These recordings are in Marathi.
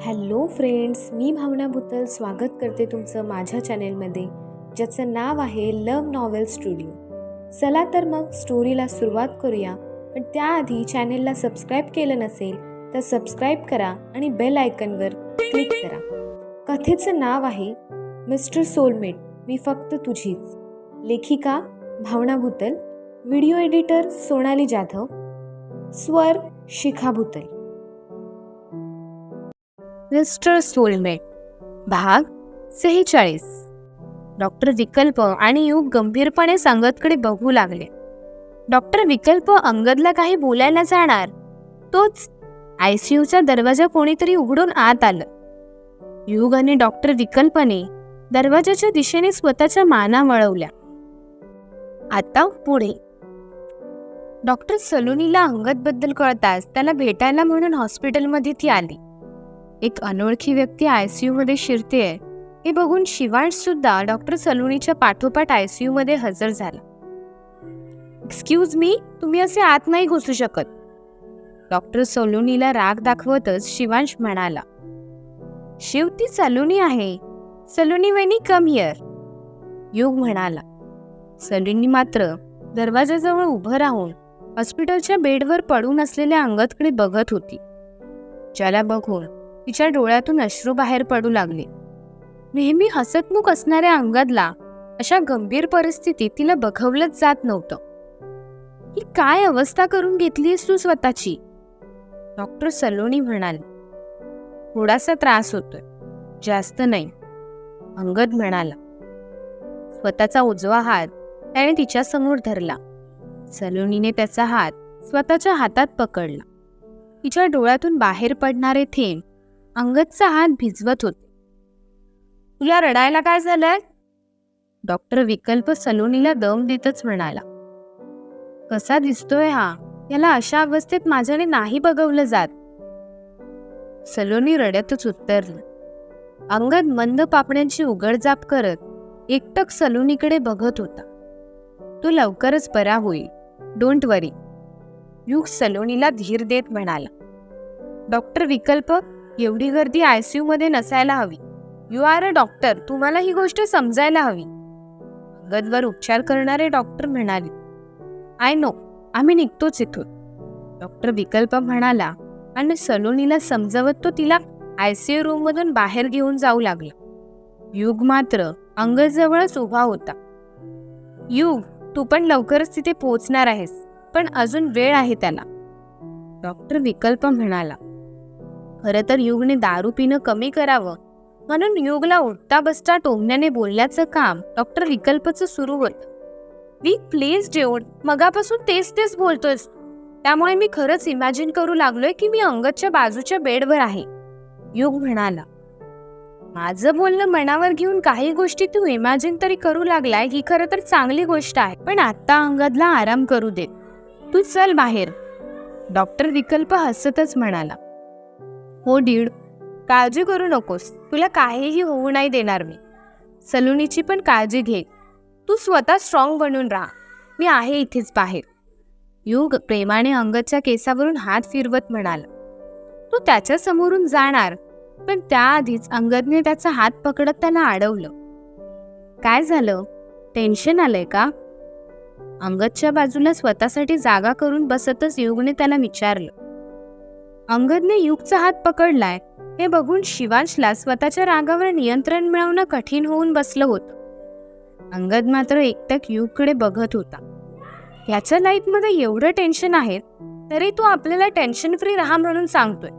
हॅलो फ्रेंड्स, मी भावना भुतल स्वागत करते तुमचं माझ्या चॅनेलमध्ये, ज्याचं नाव आहे लव्ह नॉवेल स्टुडिओ. चला तर मग स्टोरीला सुरुवात करूया. पण त्याआधी चॅनेलला सबस्क्राईब केलं नसेल तर सबस्क्राईब करा आणि बेल आयकनवर क्लिक करा. कथेचं नाव आहे मिस्टर सोलमेट, मी फक्त तुझीच. लेखिका भावना भुतल, व्हिडिओ एडिटर सोनाली जाधव, स्वर शिखा भुतल. मिस्टर सोलमेट भाग 46. डॉक्टर विकल्प आणि युग गंभीरपणे अंगदकडे बघू लागले. डॉक्टर विकल्प अंगदला काही बोलायला जाणार, तोच ICUचा दरवाजा कोणीतरी उघडून आत आलं. युग आणि डॉक्टर विकल्पने दरवाजाच्या दिशेने स्वतःच्या माना वळवल्या. आता पुढे. डॉक्टर सलोनीला अंगदबद्दल कळताच त्याला भेटायला म्हणून हॉस्पिटलमध्ये ती आली. एक अनोळखी व्यक्ती ICU मध्ये शिरतेय हे बघून शिवांश सुद्धा डॉक्टर सलोनीच्या पाठोपाठ ICU मध्ये हजर झाला. एक्सक्यूज मी, तुम्ही असे आत नाही घुसू शकत. डॉक्टर सलोनीला राग दाखवतच शिवांश म्हणाला. शिव, ती सलोनी आहे. सलोनी वहिनी, कम हिअर. युग म्हणाला. सलोनी मात्र दरवाजाजवळ उभं राहून हॉस्पिटलच्या बेडवर पडून असलेल्या अंगदकडे बघत होती, ज्याला बघून तिच्या डोळ्यातून अश्रू बाहेर पडू लागले. नेहमी हसतमुख असणाऱ्या अंगदला अशा गंभीर परिस्थितीत तिला बघवलंच जात नव्हतं. ही काय अवस्था करून घेतलीस तू स्वतःची? डॉक्टर सलोनी म्हणाले. थोडासा त्रास होतोय, जास्त नाही, अंगद म्हणाला. स्वतःचा उजवा हात त्याने तिच्या समोर धरला. सलोनीने त्याचा हात स्वतःच्या हातात पकडला. तिच्या डोळ्यातून बाहेर पडणारे थेंब अंगदचा हात भिजवत होते. तुला रडायला काय झालंय? डॉक्टर विकल्प सलोनीला दम देतच म्हणाला. कसा दिसतोय हा? याला अशा अवस्थेत माझ्याने नाही बघवलं जात. सलोनी रडतच उत्तरली. अंगद मंद पापण्यांची उघडझाप करत एकटक सलोनीकडे बघत होता. तो लवकरच बरा होईल, डोंट वरी. युग सलोनीला धीर देत म्हणाला. डॉक्टर विकल्प, एवढी गर्दी ICU मध्ये नसायला हवी. यू आर अ डॉक्टर, तुम्हाला ही गोष्ट समजायला हवी. अंगदवर उपचार करणारे डॉक्टर म्हणाले. आय नो, आम्ही निघतोच इथून. डॉक्टर विकल्प म्हणाला आणि सलोनीला समजावत तो तिला ICU रूम मधून बाहेर घेऊन जाऊ लागला. युग मात्र अंगदजवळच उभा होता. युग, तू पण लवकरच तिथे पोहोचणार आहेस, पण अजून वेळ आहे त्याला. डॉक्टर विकल्प म्हणाला. खरं तर युगने दारू पिणं कमी करावं म्हणून युगला उठता बसता टोमण्याने बोलण्याचं काम डॉक्टर विकल्पचं सुरू होतं. वी प्लीज ड्यूड, मगापासून तेच बोलतोयस, त्यामुळे मी खरंच इमॅजिन करू लागलोय की मी अंगदच्या बाजूच्या बेडवर आहे. युग म्हणाला. माझं बोलणं मनावर घेऊन काही गोष्टी तू इमॅजिन तरी करू लागलाय, ही खरं तर चांगली गोष्ट आहे, पण आता अंगदला आराम करू देत. तू चल बाहेर. डॉक्टर विकल्प हसतच म्हणाला. हो डीड, काळजी करू नकोस, तुला काहीही होऊ नाही देणार मी. सलोनीची पण काळजी घे. तू स्वतः स्ट्रॉंग बनून राहा, मी आहे इथेच बाहेर. युग प्रेमाने अंगदच्या केसावरून हात फिरवत म्हणाला. तू त्याच्या समोरून जाणार, पण त्याआधीच अंगदने त्याचा हात पकडत त्याला अडवलं. काय झालं? टेन्शन आलंय का? अंगदच्या बाजूला स्वतःसाठी जागा करून बसतच युगने त्याला विचारलं. अंगदने युगचा हात पकडलाय हे बघून शिवांशला स्वतःच्या रागावर नियंत्रण मिळवणं कठीण होऊन बसलं होतं. अंगद मात्र एकटक युगकडे बघत होता. ह्याच्या लाईफमध्ये एवढं टेन्शन आहे, तरी तू आपल्याला टेन्शन फ्री राहा म्हणून सांगतोय.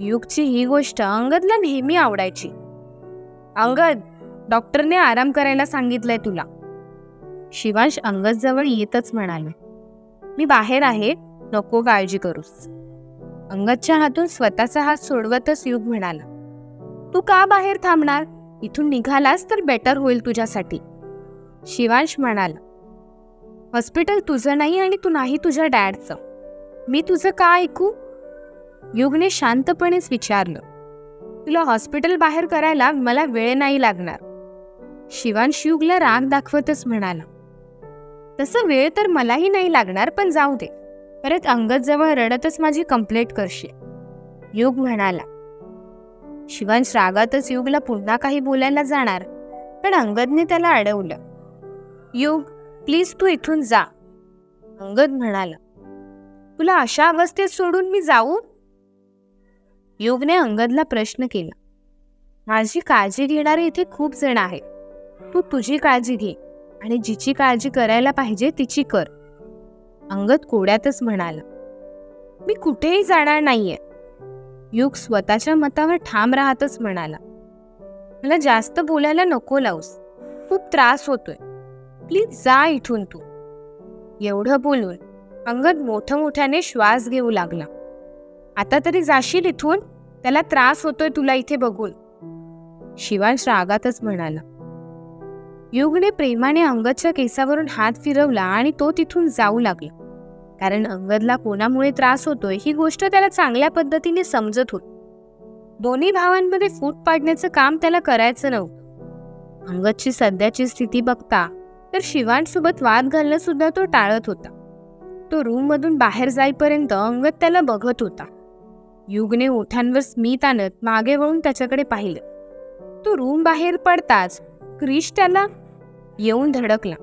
युगची ही गोष्ट अंगदला नेहमी आवडायची. अंगद, डॉक्टरने आराम करायला सांगितलंय तुला. शिवांश अंगदजवळ येतच म्हणाला. मी बाहेर आहे, नको काळजी करूस. अंगदच्या हातून स्वतःचा हात सोडवतच युग म्हणाला. तू का बाहेर थांबणार? इथून निघालास तर बेटर होईल तुझ्यासाठी. शिवांश म्हणाला. हॉस्पिटल तुझं नाही आणि तू नाही तुझ्या डॅडचं. मी तुझं का ऐकू? युगने शांतपणेच विचारलं. तुला हॉस्पिटल बाहेर करायला मला वेळ नाही लागणार. शिवांश युगला राग दाखवतच म्हणाला. तसं वेळ तर मलाही नाही लागणार, पण जाऊ दे. परत अंगद जवळ रडतच माझी कंप्लेंट करशील. युग म्हणाला. शिवांश रागातच युगला पुन्हा काही बोलायला जाणार, पण अंगदने त्याला अडवलं. युग, प्लीज तू इथून जा. अंगद म्हणाला, तुला अशा अवस्थेत सोडून मी जाऊ? युगने अंगदला प्रश्न केला. माझी काळजी घेणारे इथे खूप जण आहेत. तू तुझी काळजी घे आणि जिची काळजी करायला पाहिजे तिची कर. अंगद कोड्यातच म्हणाला, मी कुठेही जाणार नाहीये. युग स्वतःच्या मतावर ठाम राहतच म्हणाला, मला जास्त बोलायला नको लावूस. खूप त्रास होतोय. प्लीज जा इथून तू. एवढं बोलून अंगद मोठ्याने श्वास घेऊ लागला. आता तरी जाशील इथून? त्याला त्रास होतोय तुला इथे बघून. शिवांश रागातच म्हणाला. युगने प्रेमाने अंगदच्या केसावरून हात फिरवला आणि तो तिथून जाऊ लागला. कारण अंगदला कोणामुळे त्रास होतोय ही गोष्ट त्याला चांगल्या पद्धतीने समजत होती. दोन्ही भावांमध्ये फूट पाडण्याचं काम त्याला करायचं नव्हतं. अंगदची सध्याची स्थिती बघता तर शिवांशसोबत वाद घालणं सुद्धा तो टाळत होता. तो रूम मधून बाहेर जाईपर्यंत अंगद त्याला बघत होता. युगने ओठांवर स्मित आणत मागे वळून त्याच्याकडे पाहिलं. तो रूम बाहेर पडताच क्रिश त्याला येऊन धडकला.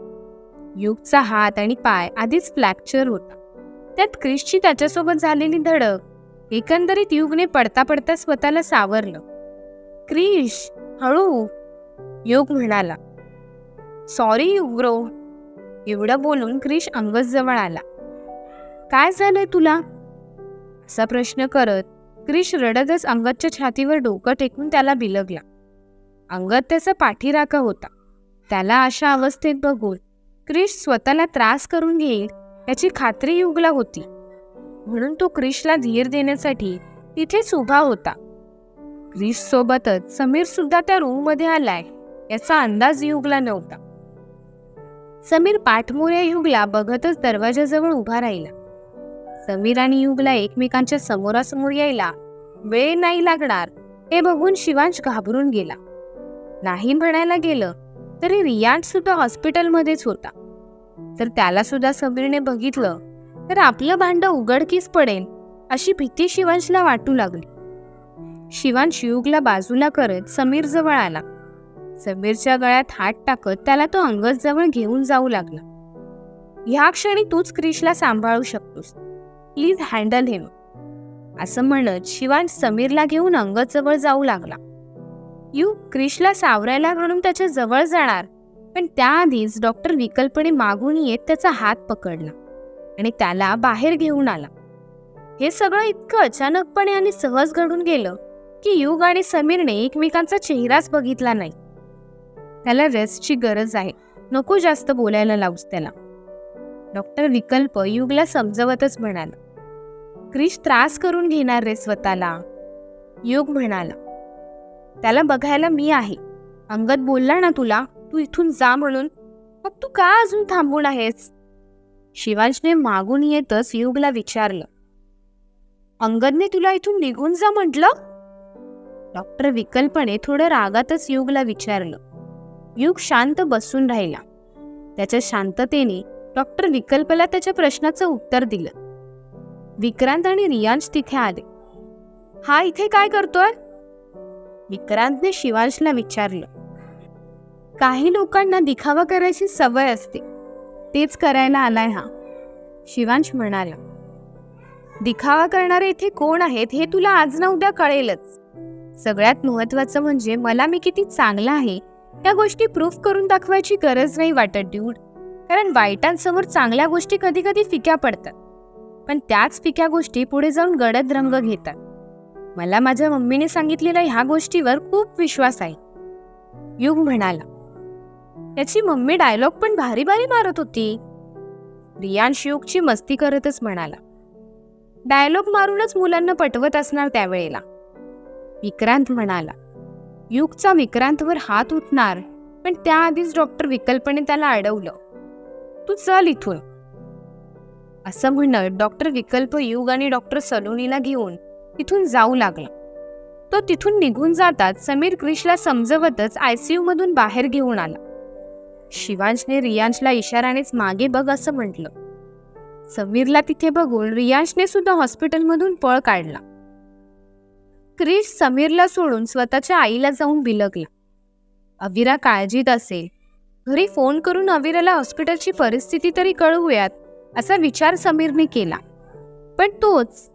युगचा हात आणि पाय आधीच फ्रॅक्चर होता. त्यात क्रिशची त्याच्यासोबत झालेली धडक. एकंदरीत युगने पडता पडता स्वतःला सावरलं. क्रिश, हळू, युग म्हणाला. सॉरी युग ब्रो. एवढं बोलून क्रिश अंगद जवळ आला. काय झालंय तुला? असा प्रश्न करत क्रिश रडतच अंगदच्या छातीवर डोकं टेकून त्याला बिलगला. अंगद त्याचा पाठीराखा होता. त्याला अशा अवस्थेत बघून क्रिश स्वतःला त्रास करून घेईल याची खात्री युगला होती. म्हणून तो क्रिशला धीर देण्यासाठी तिथेच उभा होता. क्रिश सोबतच समीर सुद्धा त्या रूम मध्ये आलाय याचा अंदाज युगला नव्हता. समीर पाठमोऱ्या युगला बघतच दरवाजाजवळ उभा राहिला. समीर आणि युगला एकमेकांच्या समोरासमोर यायला वेळ नाही लागणार हे बघून शिवांश घाबरून गेला. नाही म्हणायला गेलं तरी रियांश सुद्धा हॉस्पिटलमध्येच होता. जर त्याला सुद्धा समीरने बघितलं तर आपलं भांडं उघडकीस पडेल अशी भीती शिवांशला वाटू लागली. शिवांश युगला बाजूला करत समीर जवळ आला. समीरच्या गळ्यात हात टाकत त्याला तो अंगद जवळ घेऊन जाऊ लागला. ह्या क्षणी तूच क्रिशला सांभाळू शकतोस. प्लीज हँडल हिम. असं म्हणत शिवांश समीरला घेऊन अंगद जवळ जाऊ लागला. युग क्रिशला सावरायला म्हणून त्याच्या जवळ जाणार, पण त्याआधीच डॉक्टर विकल्पने मागून येत त्याचा हात पकडला आणि त्याला बाहेर घेऊन आला. हे सगळं इतकं अचानकपणे आणि सहज घडून गेलं की युग आणि समीरने एकमेकांचा चेहराच बघितला नाही. त्याला रेस्टची गरज आहे, नको जास्त बोलायला लावूस त्याला. डॉक्टर विकल्प युगला समजवतच म्हणाला. क्रिश त्रास करून घेणार रे स्वतःला. युग म्हणाला, त्याला बघायला मी आहे. अंगद बोलला ना तुला तू इथून जा म्हणून, मग तू का अजून थांबून आहेस? शिवांशने मागून येतच युगला विचारलं. अंगदने तुला इथून निघून जा म्हटलं? डॉक्टर विकल्पने थोडं रागातच युगला विचारलं. युग शांत बसून राहिला. त्याच्या शांततेने डॉक्टर विकल्पला त्याच्या प्रश्नाचं उत्तर दिलं. विक्रांत आणि रियांश तिथे आले. हा इथे काय करतोय? विक्रांतने शिवांशला विचारलं. काही लोकांना दिखावा करायची सवय असते, तेच करायला आलाय हा, शिवांश म्हणाला. दिखावा करणारे इथे कोण आहेत हे तुला आज ना उद्या कळेलच. सगळ्यात महत्वाचं म्हणजे मला मी किती चांगला आहे या गोष्टी प्रूफ करून दाखवायची गरज नाही वाटत ड्यूड. कारण वाईटांसमोर चांगल्या गोष्टी कधी कधी फिक्या पडतात, पण त्याच फिक्या गोष्टी पुढे जाऊन गडद रंग घेतात. मला माझ्या मम्मीने सांगितलेल्या ह्या गोष्टीवर खूप विश्वास आहे, युग म्हणाला. त्याची मम्मी डायलॉग पण भारी भारी मारत होती. रियांश युगची मस्ती करतच म्हणाला. डायलॉग मारूनच मुलांना पटवत असणार त्यावेळेला, विक्रांत म्हणाला. युगचा विक्रांतवर हात उठणार, पण त्याआधीच डॉक्टर विकल्पने त्याला अडवलं. तू चल इथून. असं म्हणत डॉक्टर विकल्प युग आणि डॉक्टर सलोनीला घेऊन तिथून जाऊ लागला. तो तिथून निघून जातात समीर क्रिशला समजवतच आयसीयू मधून बाहेर घेऊन आला. शिवांशने रियांशला इशारानेच मागे बघ असं म्हटलं. समीरला तिथे बघून रियांशने सुद्धा हॉस्पिटलमधून पळ काढला. क्रिश समीरला सोडून स्वतःच्या आईला जाऊन बिलगला. अविरा काळजीत असेल. घरी फोन करून अविराला हॉस्पिटलची परिस्थिती तरी कळवूयात असा विचार समीरने केला. पण तोच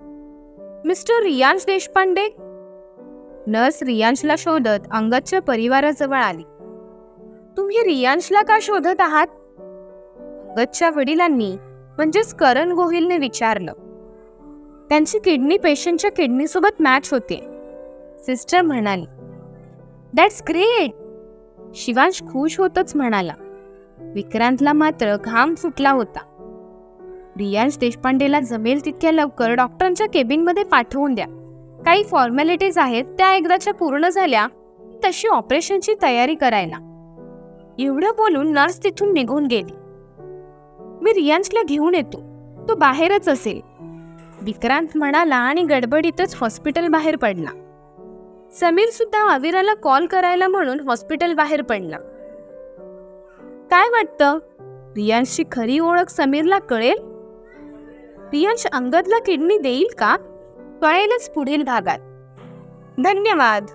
मिस्टर रियांश देशपांडे. नर्स रियांशला शोधत अंगदच्या परिवाराजवळ आली. तुम्ही रियांशला का शोधत आहात? अंगदच्या वडिलांनी म्हणजेच करण गोहिलने विचारलं. त्यांची किडनी पेशंटच्या किडनीसोबत मॅच होते, सिस्टर म्हणाली. That's great. शिवांश खुश होतच म्हणाला. विक्रांतला मात्र घाम फुटला होता. रियांश देशपांडेला जमेल तितक्या लवकर डॉक्टरांच्या केबिनमध्ये पाठवून द्या. काही फॉर्मॅलिटीज आहेत त्या एकदाच्या पूर्ण झाल्या तशी ऑपरेशनची तयारी करायला. एवढं बोलून नर्स तिथून निघून गेली. मी रियांशला घेऊन येतो, तो बाहेरच असेल, विक्रांत म्हणाला आणि गडबडीतच हॉस्पिटल बाहेर पडला. समीर सुद्धा अविराला कॉल करायला म्हणून हॉस्पिटल बाहेर पडला. काय वाटतं, रियांशची खरी ओळख समीरला कळेल? रियांश अंगदला किडनी देईल का? कळेलच पुढील भागात. धन्यवाद.